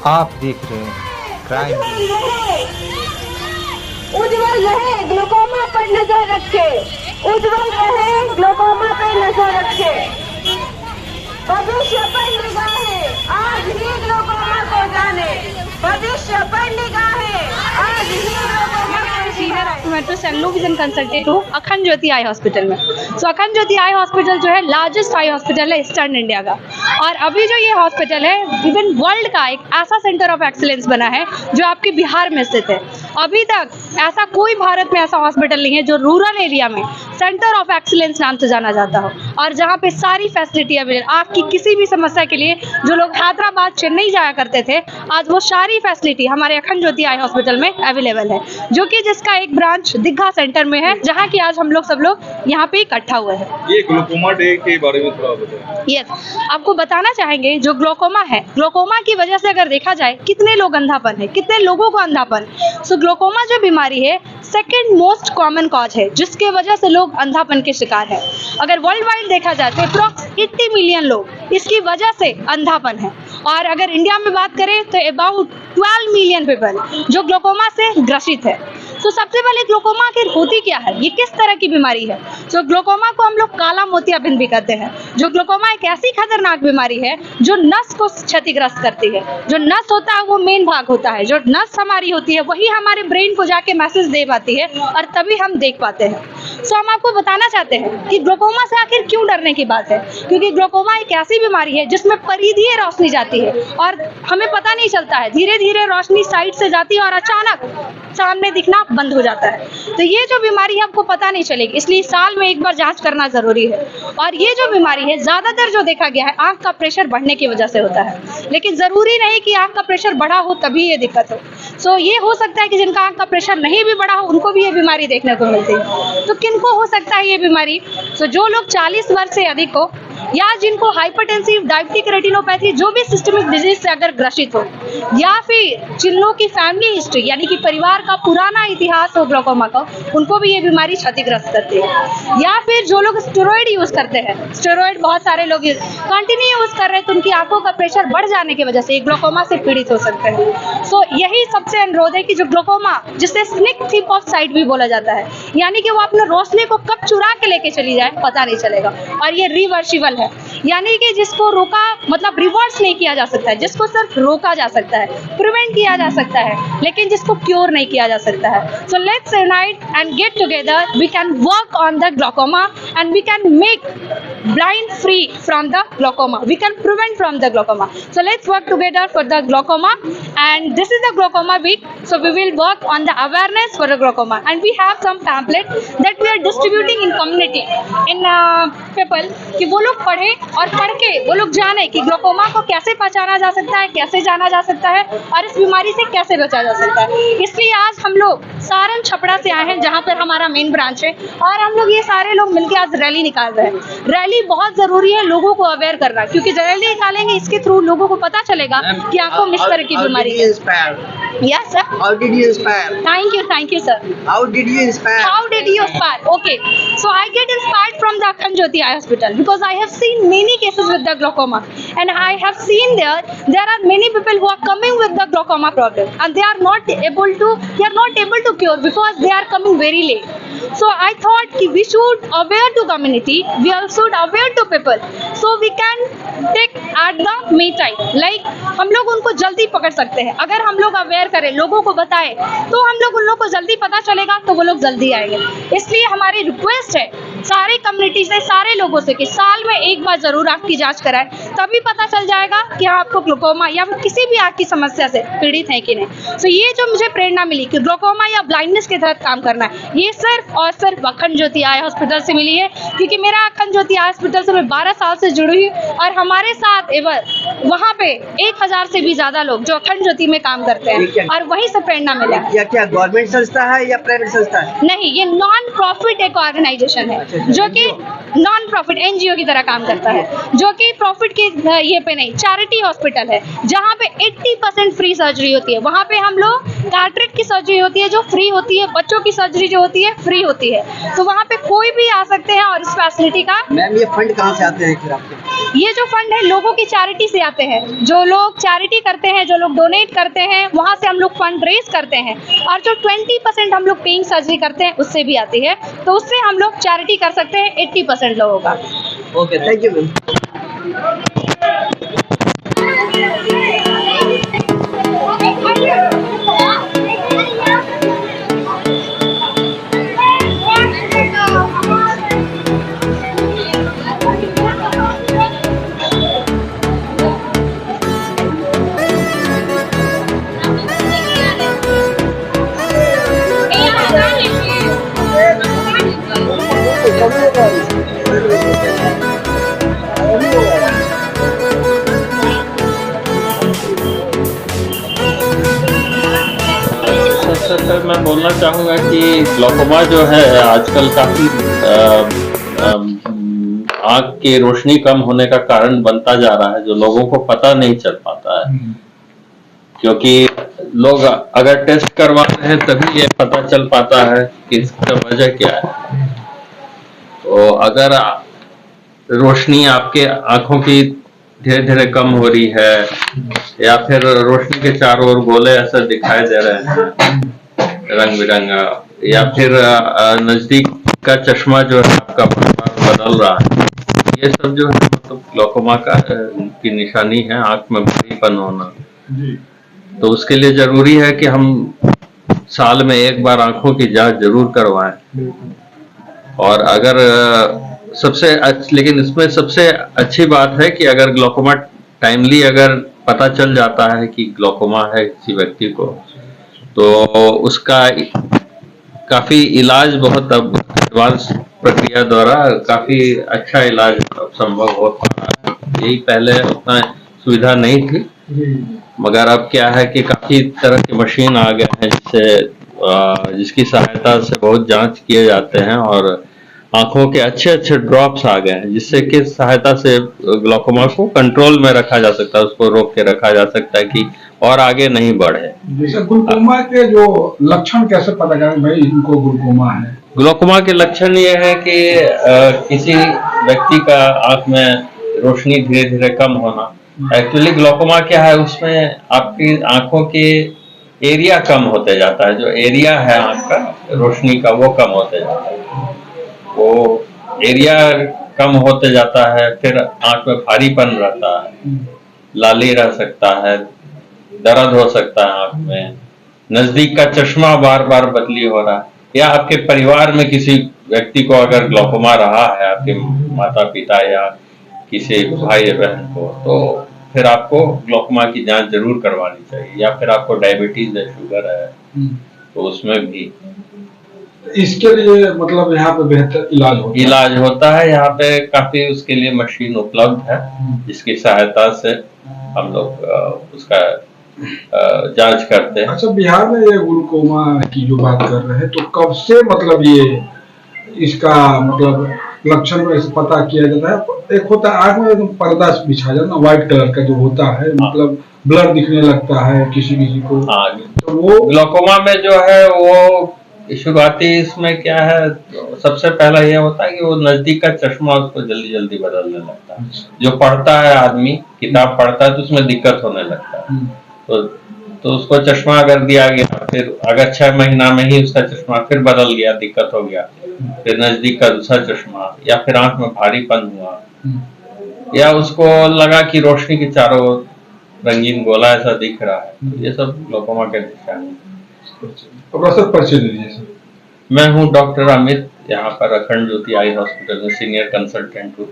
आप देख रहे हैं क्राइम न्यूज़। उज्जवल रहे, ग्लूकोमा पर नजर रखे। उज्जवल रहे, ग्लूकोमा पर नजर रखे। भविष्य पर निगाहें, आज ही ग्लूकोमा को जाने। भविष्य पर निगाहें, आज ही ग्लूकोमा को जाने। मैं तो सेल्लो विजन कंसल्टेंट हूँ अखंड ज्योति आई हॉस्पिटल में। सो अखंड ज्योति आई हॉस्पिटल जो है लार्जेस्ट आई हॉस्पिटल है ईस्टर्न इंडिया का, और अभी जो ये हॉस्पिटल है इवन वर्ल्ड का एक ऐसा सेंटर ऑफ एक्सीलेंस बना है जो आपके बिहार में स्थित है। अभी तक ऐसा कोई भारत में ऐसा हॉस्पिटल नहीं है जो रूरल एरिया में सेंटर ऑफ एक्सीलेंस नाम से जाना जाता हो, और जहाँ पे सारी फैसिलिटी अवेलेबल। आपकी किसी भी समस्या के लिए जो लोग हैदराबाद चेन्नई जाया करते थे, आज वो सारी फैसिलिटी हमारे अखंड ज्योति आई हॉस्पिटल में अवेलेबल है, जो कि जिसका एक ब्रांच दीघा सेंटर में है, जहाँ की आज हम लोग सब लोग यहाँ पे इकट्ठा हुए हैं। ये ग्लूकोमा डे के बारे में थोड़ा बताएं। यस, आपको बताना चाहेंगे जो ग्लूकोमा है, ग्लूकोमा की वजह से अगर देखा जाए कितने लोग अंधापन है, कितने लोगों को अंधापन। सो ग्लूकोमा जो बीमारी है सेकंड मोस्ट कॉमन कॉज है जिसके वजह से लोग अंधापन के शिकार है। अगर वर्ल्ड वाइड देखा जाए तो अप्रॉक्स 80 मिलियन लोग इसकी वजह से अंधापन है, और अगर इंडिया में बात करें तो अबाउट 12 मिलियन पीपल जो ग्लूकोमा से ग्रसित है। तो सबसे पहले ग्लूकोमा आखिर होती क्या है, ये किस तरह की बीमारी है। तो ग्लूकोमा को हम लोग काला मोतियाबिंद भी कहते हैं। जो ग्लूकोमा एक ऐसी खतरनाक बीमारी है जो नस को क्षतिग्रस्त करती है। जो नस होता है वो मेन भाग होता है, जो नस हमारी होती है वही हमारे ब्रेन को जाके मैसेज दे पाती है, और तभी हम देख पाते हैं। सो हम आपको बताना चाहते हैं कि ग्लूकोमा से आखिर क्यों डरने की बात है, क्योंकि ग्लूकोमा एक ऐसी बीमारी है जिसमें परिधीय रोशनी जाती है और हमें पता नहीं चलता है। धीरे धीरे रोशनी साइड से जाती है और अचानक सामने दिखना बंद हो जाता है। तो ये जो बीमारी है आपको पता नहीं चलेगी, इसलिए साल में एक बार जांच करना जरूरी है। और ये जो बीमारी है ज्यादातर जो देखा गया है आंख का प्रेशर बढ़ने की वजह से होता है, लेकिन जरूरी नहीं कि आंख का प्रेशर बढ़ा हो तभी ये दिक्कत हो। सो ये हो सकता है कि जिनका आंख का प्रेशर नहीं भी बढ़ा हो उनको भी ये बीमारी देखने को मिलती है। तो किनको हो सकता है ये बीमारी? सो जो लोग 40 वर्ष से अधिक हो, या जिनको हाइपरटेंसिव, डायबिटिक रेटिनोपैथी, जो भी सिस्टमिक डिजीज से अगर ग्रसित हो, या फिर जिन लोगों की फैमिली हिस्ट्री यानी कि परिवार का पुराना इतिहास हो ग्लूकोमा का, उनको भी ये बीमारी क्षतिग्रस्त करती है। या फिर जो लोग स्टेरॉइड यूज करते हैं, स्टेरॉइड बहुत सारे लोग कंटिन्यू यूज कर रहे हैं, तो उनकी आंखों का प्रेशर बढ़ जाने की वजह से ग्लूकोमा से पीड़ित हो सकते हैं। सो यही सबसे अनुरोध है कि जो ग्लूकोमा, जिसे स्निक थिप ऑफ साइट भी बोला जाता है, यानी कि वो अपने रोशनी को कब चुरा के लेके चली जाए पता नहीं चलेगा, और ये रिवर्सिबल है, यानी कि जिसको रोका मतलब रिवर्स नहीं किया जा सकता है, जिसको सिर्फ रोका जा सकता है, प्रिवेंट किया जा सकता है, लेकिन जिसको क्योर नहीं किया जा सकता है। So let's unite and get together, we can work on the glaucoma and we can make blind free from the glaucoma, we can prevent from the glaucoma. So let's work together for the glaucoma, and this is the glaucoma week, so we will work on the awareness for the glaucoma, and we have some pamphlet that we are distributing in community in people, कि वो लोग पढ़े और पढ़ के वो लोग जाने कि ग्लूकोमा को कैसे पहचाना जा सकता है, कैसे जाना जा सकता है, और इस बीमारी से कैसे बचा जा सकता है। इसलिए आज हम लोग सारण छपड़ा से आए हैं जहाँ पर हमारा मेन ब्रांच है, और हम लोग ये सारे लोग मिलकर आज रैली निकाल रहे हैं। रैली बहुत जरूरी है लोगों को अवेयर करना, क्योंकि रैली निकालेंगे इसके थ्रू लोगों को पता चलेगा कि आंखों में इस तरह की बीमारी है। Yes sir. How did you inspire? Thank you sir. How did you inspire? How did you inspire? Okay, so I get inspired from the Akhand Jyoti Eye Hospital because I have seen many cases with the glaucoma, and I have seen there are many people who are coming with the glaucoma problem, and they are not able to cure because they are coming very late. So I thought कि we should aware to community, we should aware to people, so we can take at the May time, like हम लोग उनको जल्दी पकड़ सकते हैं। अगर हम लोग अवेयर करें, लोगों को बताएं, तो हम लोग उन लोगों को जल्दी पता चलेगा, तो वो लोग जल्दी आएंगे। इसलिए हमारी रिक्वेस्ट है सारी कम्युनिटी से, सारे लोगों से, कि साल में एक बार जरूर आँख की जांच कराएं, तभी पता चल जाएगा कि आपको ग्लूकोमा या फिर किसी भी आँख की समस्या से पीड़ित है कि नहीं। तो ये जो मुझे प्रेरणा मिली कि ग्लूकोमा या ब्लाइंडनेस के तहत काम करना है, ये सिर्फ और सिर्फ अखंड ज्योति आई हॉस्पिटल से मिली है, क्योंकि मेरा अखंड ज्योति आई हॉस्पिटल से मैं 12 साल से जुड़ी हूँ, और हमारे साथ वहाँ पे 1000 से भी ज्यादा लोग जो अखंड ज्योति में काम करते हैं, और वहीं से प्रेरणा मिला। या क्या गवर्नमेंट संस्था है या प्राइवेट संस्था है? नहीं, ये नॉन प्रॉफिट एक ऑर्गेनाइजेशन है, जो कि नॉन प्रॉफिट NGO की तरह काम करता है, जो कि प्रॉफिट की की ये पे नहीं, चैरिटी हॉस्पिटल है जहाँ पे 80% फ्री सर्जरी होती है। वहाँ पे हम लोग कैटरेक्ट की सर्जरी होती है जो फ्री होती है, बच्चों की सर्जरी जो होती है फ्री होती है। तो वहाँ पे कोई भी आ सकते हैं और इस फैसिलिटी का मैम ये फंड कहाँ से आते हैं फिर आपके? ये जो फंड है लोगों की चैरिटी से आते हैं। जो लोग चैरिटी करते हैं, जो लोग डोनेट करते हैं, वहाँ से हम लोग फंड रेज करते हैं। और जो 20% हम लोग पेइंग सर्जरी करते हैं उससे भी आती है, तो उससे हम लोग चैरिटी कर सकते हैं 80% लोगों का। Okay, thank you ma'am. सबसे पहले मैं बोलना चाहूँगा कि ग्लूकोमा जो है आजकल काफ़ी आँख की रोशनी कम होने का कारण बनता जा रहा है, जो लोगों को पता नहीं चल पाता है। क्योंकि लोग अगर टेस्ट करवाते हैं तभी ये पता चल पाता है कि इसका वजह क्या है। तो अगर रोशनी आपके आँखों की धीरे धीरे कम हो रही है या फिर रोशनी के चारों ओर गोले ऐसे दिखाई दे रहे हैं रंग बिरंगा, या फिर नजदीक का चश्मा जो है आपका बार-बार बदल रहा है, ये सब जो है मतलब ग्लूकोमा की निशानी है, आंख में भारीपन होना। तो उसके लिए जरूरी है कि हम साल में एक बार आंखों की जांच जरूर करवाएं। और अगर लेकिन इसमें सबसे अच्छी बात है कि अगर ग्लूकोमा टाइमली अगर पता चल जाता है कि ग्लूकोमा है किसी व्यक्ति को, तो उसका काफी इलाज बहुत अब एडवांस प्रक्रिया द्वारा काफी अच्छा इलाज संभव हो पा रहा है। यही पहले उतना सुविधा नहीं थी, मगर अब क्या है कि काफी तरह की मशीन आ गए हैं जिसकी सहायता से बहुत जांच किए जाते हैं और आंखों के अच्छे अच्छे ड्रॉप्स आ गए हैं, जिससे कि सहायता से ग्लूकोमा को कंट्रोल में रखा जा सकता है, उसको रोक के रखा जा सकता है कि और आगे नहीं बढ़े। जैसे ग्लूकोमा के जो लक्षण कैसे पता करें भाई इनको ग्लूकोमा है? ग्लूकोमा के लक्षण ये है कि किसी व्यक्ति का आंख में रोशनी धीरे धीरे कम होना। एक्चुअली ग्लूकोमा क्या है, उसमें आपकी आंखों के एरिया कम होते जाता है, जो एरिया है आंख का रोशनी का वो कम होते जाता है, वो एरिया कम होते जाता है। फिर आंख में भारीपन रहता है, लाली रह सकता है, दर्द हो सकता है आंख में, नजदीक का चश्मा बार बार बदली हो रहा है, या आपके परिवार में किसी व्यक्ति को अगर ग्लूकोमा रहा है, आपके माता पिता या किसी भाई बहन को, तो फिर आपको ग्लूकोमा की जांच जरूर करवानी चाहिए। या फिर आपको डायबिटीज है, शुगर है, तो उसमें भी इसके लिए मतलब यहाँ पे बेहतर इलाज होता है। यहाँ पे काफी उसके लिए मशीन उपलब्ध है, जिसकी सहायता से हम लोग उसका जांच करते हैं। अच्छा, बिहार में ये ग्लूकोमा की जो बात कर रहे हैं, तो कब से मतलब ये इसका मतलब लक्षण में से पता किया जाता है? एक होता है आंख में एकदम पर्दा बिछा जाना, व्हाइट कलर का जो होता है, मतलब ब्लर दिखने लगता है किसी को। हाँ, तो वो ग्लूकोमा में जो है वो शुरुआती इसमें क्या है, तो सबसे पहला ये होता है कि वो नजदीक का चश्मा उसको जल्दी जल्दी बदलने लगता है। जो पढ़ता है आदमी, किताब पढ़ता है, तो उसमें दिक्कत होने लगता है। तो उसको चश्मा अगर दिया गया, फिर अगर 6 महीना में ही उसका चश्मा फिर बदल गया, दिक्कत हो गया, फिर नजदीक का दूसरा चश्मा, या फिर आंख में भारीपन हुआ, या उसको लगा कि रोशनी के चारों ओर रंगीन गोला ऐसा दिख रहा है, तो ये सब ग्लूकोमा के निशान है। परिचय दीजिए सर। मैं हूँ डॉक्टर अमित, यहाँ पर अखंड ज्योति आई हॉस्पिटल में सीनियर कंसल्टेंट हूँ।